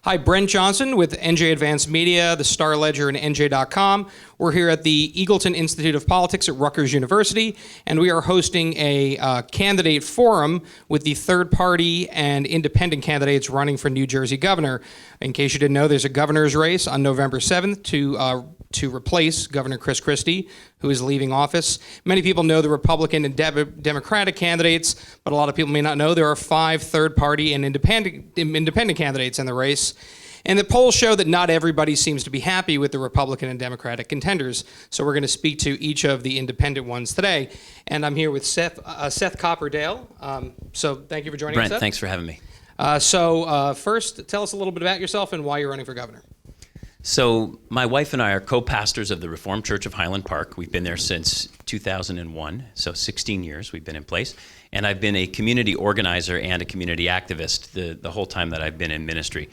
Hi, Brent Johnson with NJ Advanced Media, the Star Ledger, and NJ.com. We're here at the Eagleton Institute of Politics at Rutgers University, and we are hosting a candidate forum with the third-party and independent candidates running for New Jersey governor. In case you didn't know, there's a governor's race on November 7th to replace Governor Chris Christie, who is leaving office. Many people know the Republican and Democratic candidates, but a lot of people may not know there are 5 third-party and independent candidates in the race. And the polls show that not everybody seems to be happy with the Republican and Democratic contenders. So we're going to speak to each of the independent ones today. And I'm here with Seth Kaper-Dale. So thank you for joining us, Brent, Seth. thanks for having me. First, tell us a little bit about yourself and why you're running for governor. So my wife and I are co-pastors of the Reformed Church of Highland Park. We've been there since 2001, so 16 years we've been in place. And I've been a community organizer and a community activist the whole time that I've been in ministry.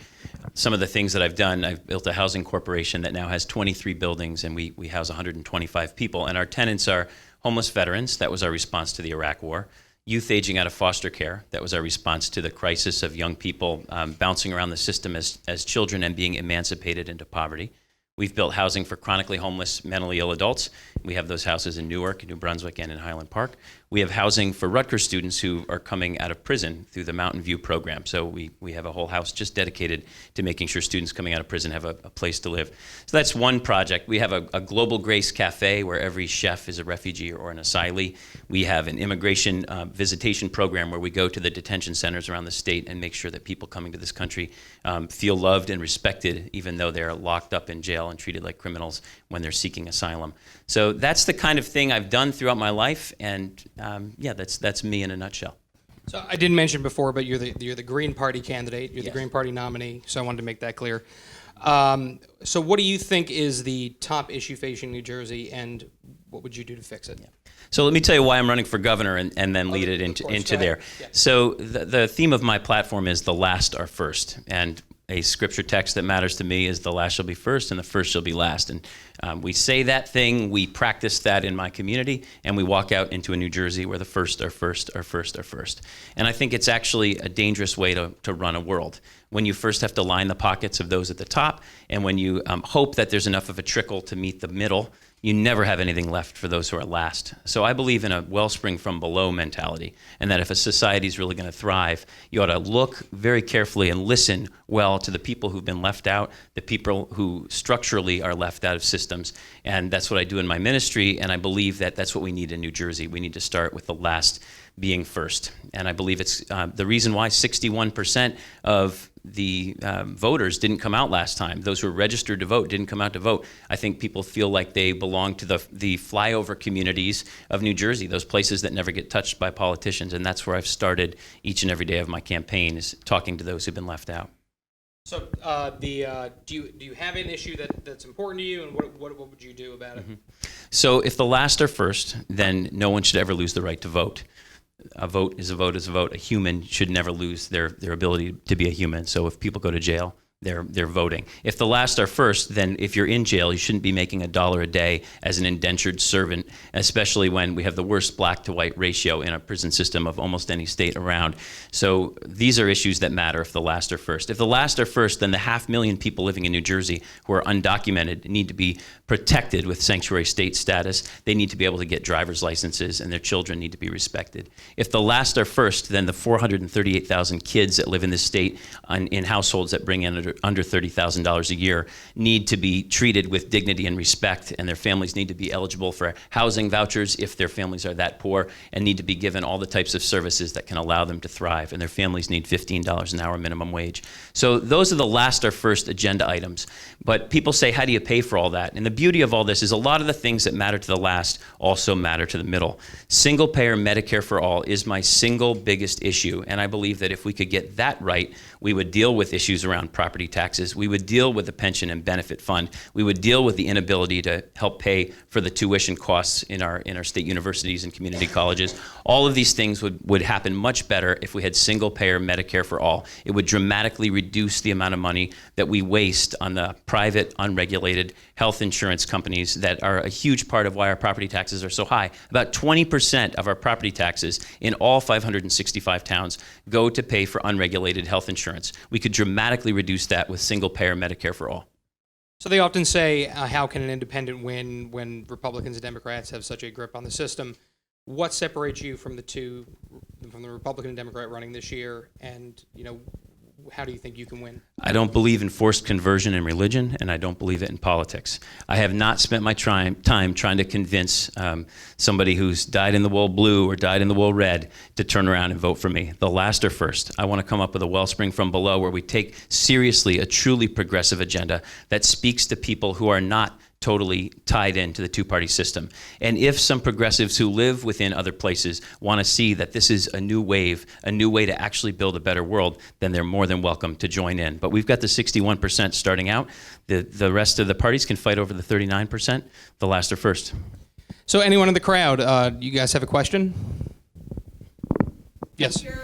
Some of the things that I've done, I've built a housing corporation that now has 23 buildings, and we house 125 people. And our tenants are homeless veterans. That was our response to the Iraq War. Youth aging out of foster care. That was our response to the crisis of young people bouncing around the system as children and being emancipated into poverty. We've built housing for chronically homeless, mentally ill adults. We have those houses in Newark, New Brunswick, and in Highland Park. We have housing for Rutgers students who are coming out of prison through the Mountain View program. So we have a whole house just dedicated to making sure students coming out of prison have a place to live. So that's one project. We have a Global Grace Cafe where every chef is a refugee or an asylee. We have an immigration visitation program where we go to the detention centers around the state and make sure that people coming to this country feel loved and respected, even though they're locked up in jail and treated like criminals when they're seeking asylum. So that's the kind of thing I've done throughout my life, and that's me in a nutshell. So I didn't mention before, but you're the Green Party candidate. You're Yes. the Green Party nominee. So I wanted to make that clear. So what do you think is the top issue facing New Jersey, and what would you do to fix it? Yeah. So let me tell you why I'm running for governor, and then lead it into there. Yeah. So the theme of my platform is the last are first, and a scripture text that matters to me is the last shall be first and the first shall be last. And we say that thing, we practice that in my community, and we walk out into a New Jersey where the first are first are first are first. And I think it's actually a dangerous way to run a world. When you first have to line the pockets of those at the top, and when you hope that there's enough of a trickle to meet the middle, you never have anything left for those who are last. So I believe in a wellspring from below mentality, and that if a society is really going to thrive, you ought to look very carefully and listen well to the people who've been left out, the people who structurally are left out of systems. And that's what I do in my ministry, and I believe that that's what we need in New Jersey. We need to start with the last being first. And I believe it's the reason why 61% of the voters didn't come out last time. Those who were registered to vote didn't come out to vote. I think people feel like they belong to the flyover communities of New Jersey, those places that never get touched by politicians. And that's where I've started each and every day of my campaign, is talking to those who've been left out. So do you have an issue that's important to you, and what would you do about it? Mm-hmm. So if the last are first, then no one should ever lose the right to vote. A vote is a vote is a vote. A human should never lose their ability to be a human. So if people go to jail, they're voting. If the last are first, then if you're in jail, you shouldn't be making $1 a day as an indentured servant, especially when we have the worst black to white ratio in a prison system of almost any state around. So these are issues that matter if the last are first. If the last are first, then the 500,000 people living in New Jersey who are undocumented need to be protected with sanctuary state status. They need to be able to get driver's licenses, and their children need to be respected. If the last are first, then the 438,000 kids that live in this state in households that bring in under $30,000 a year need to be treated with dignity and respect, and their families need to be eligible for housing vouchers if their families are that poor, and need to be given all the types of services that can allow them to thrive, and their families need $15 an hour minimum wage. So those are the last or first agenda items. But people say, how do you pay for all that? And the beauty of all this is a lot of the things that matter to the last also matter to the middle. Single payer Medicare for all is my single biggest issue, and I believe that if we could get that right, we would deal with issues around property taxes. We would deal with the pension and benefit fund. We would deal with the inability to help pay for the tuition costs in our state universities and community colleges. All of these things would happen much better if we had single-payer Medicare for all. It would dramatically reduce the amount of money that we waste on the private, unregulated health insurance companies that are a huge part of why our property taxes are so high. About 20% of our property taxes in all 565 towns go to pay for unregulated health insurance. We could dramatically reduce thermostat with single-payer Medicare for all. So they often say, how can an independent win when Republicans and Democrats have such a grip on the system? What separates you from the two, from the Republican and Democrat running this year? And, how do you think you can win? I don't believe in forced conversion in religion, and I don't believe it in politics. I have not spent my time trying to convince somebody who's dyed in the wool blue or dyed in the wool red to turn around and vote for me. The last or first. I want to come up with a wellspring from below where we take seriously a truly progressive agenda that speaks to people who are not totally tied into the two-party system. And if some progressives who live within other places want to see that this is a new wave, a new way to actually build a better world, then they're more than welcome to join in. But we've got the 61% starting out. The rest of the parties can fight over the 39%, the last or first. So anyone in the crowd, you guys have a question? Yes. Your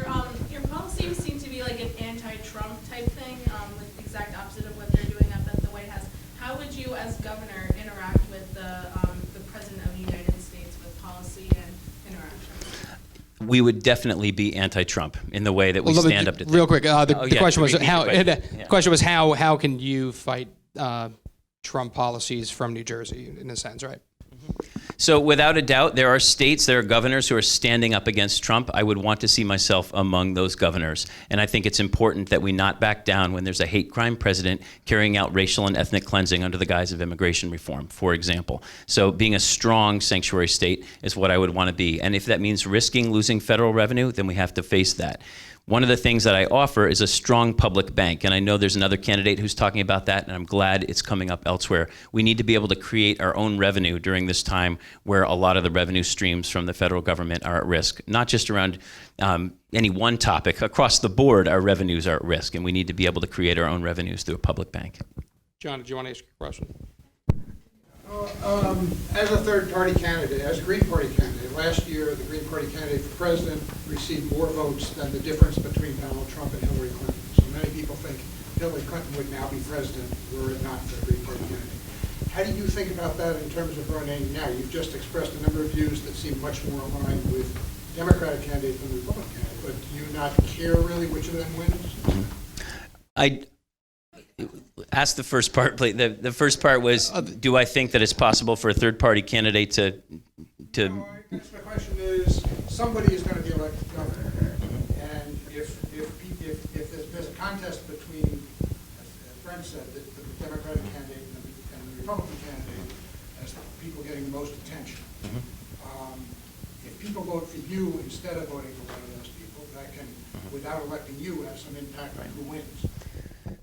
policies seem to be like an anti-Trump type thing, like the exact opposite of what they're doing at the White House. How would you, as governor, interact with the President of the United States with policy and interaction? We would definitely be anti-Trump in the way that we stand up to real quick. The question was how. Yeah. Question was how can you fight Trump policies from New Jersey in a sense, right? So without a doubt, there are states, there are governors who are standing up against Trump. I would want to see myself among those governors. And I think it's important that we not back down when there's a hate crime president carrying out racial and ethnic cleansing under the guise of immigration reform, for example. So being a strong sanctuary state is what I would want to be. And if that means risking losing federal revenue, then we have to face that. One of the things that I offer is a strong public bank, and I know there's another candidate who's talking about that, and I'm glad it's coming up elsewhere. We need to be able to create our own revenue during this time where a lot of the revenue streams from the federal government are at risk, not just around any one topic. Across the board, our revenues are at risk, and we need to be able to create our own revenues through a public bank. John, did you want to ask a question? As a third-party candidate, as a Green Party candidate, last year the Green Party candidate for president received more votes than the difference between Donald Trump and Hillary Clinton. So many people think Hillary Clinton would now be president were it not for the Green Party candidate. How do you think about that in terms of running now? You've just expressed a number of views that seem much more aligned with Democratic candidate than the Republican candidate, but do you not care really which of them wins? Ask the first part, please. The first part was, do I think that it's possible for a third-party candidate to? No, I guess the question is, somebody is going to be elected governor, and if there's a contest between, as Brent said, the Democratic candidate and the Republican candidate as the people getting the most attention, if people vote for you instead of voting for one of those people, that can, without electing you, have some impact on who wins.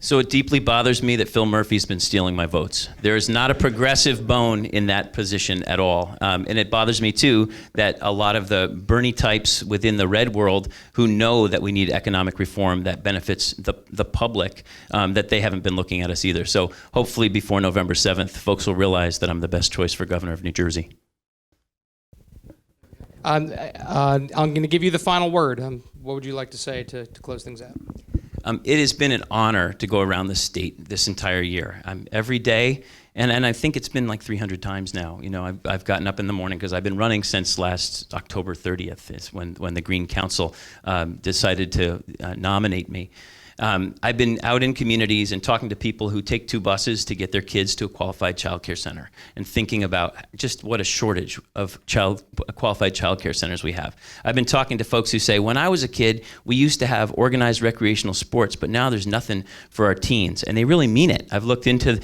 So it deeply bothers me that Phil Murphy's been stealing my votes. There is not a progressive bone in that position at all. And it bothers me, too, that a lot of the Bernie types within the red world who know that we need economic reform that benefits the public, that they haven't been looking at us either. So hopefully before November 7th, folks will realize that I'm the best choice for governor of New Jersey. I'm going to give you the final word. What would you like to say to close things out? It has been an honor to go around the state this entire year. Every day, and I think it's been like 300 times now. You know, I've gotten up in the morning because I've been running since last October 30th is when the Green Council decided to nominate me. I've been out in communities and talking to people who take two buses to get their kids to a qualified child care center and thinking about just what a shortage of qualified child care centers we have. I've been talking to folks who say, when I was a kid, we used to have organized recreational sports, but now there's nothing for our teens. And they really mean it. I've looked into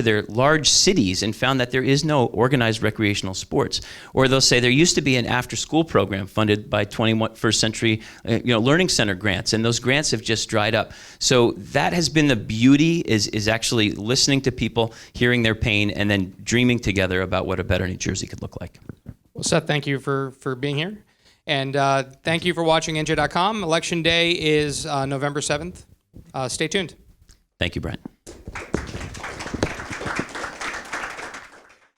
their large cities and found that there is no organized recreational sports. Or they'll say there used to be an after-school program funded by 21st Century Learning Center grants, and those grants have just dried up. So that has been the beauty, is actually listening to people, hearing their pain, and then dreaming together about what a better New Jersey could look like. Well, Seth, thank you for being here. And thank you for watching NJ.com. Election Day is November 7th. Stay tuned. Thank you, Brent.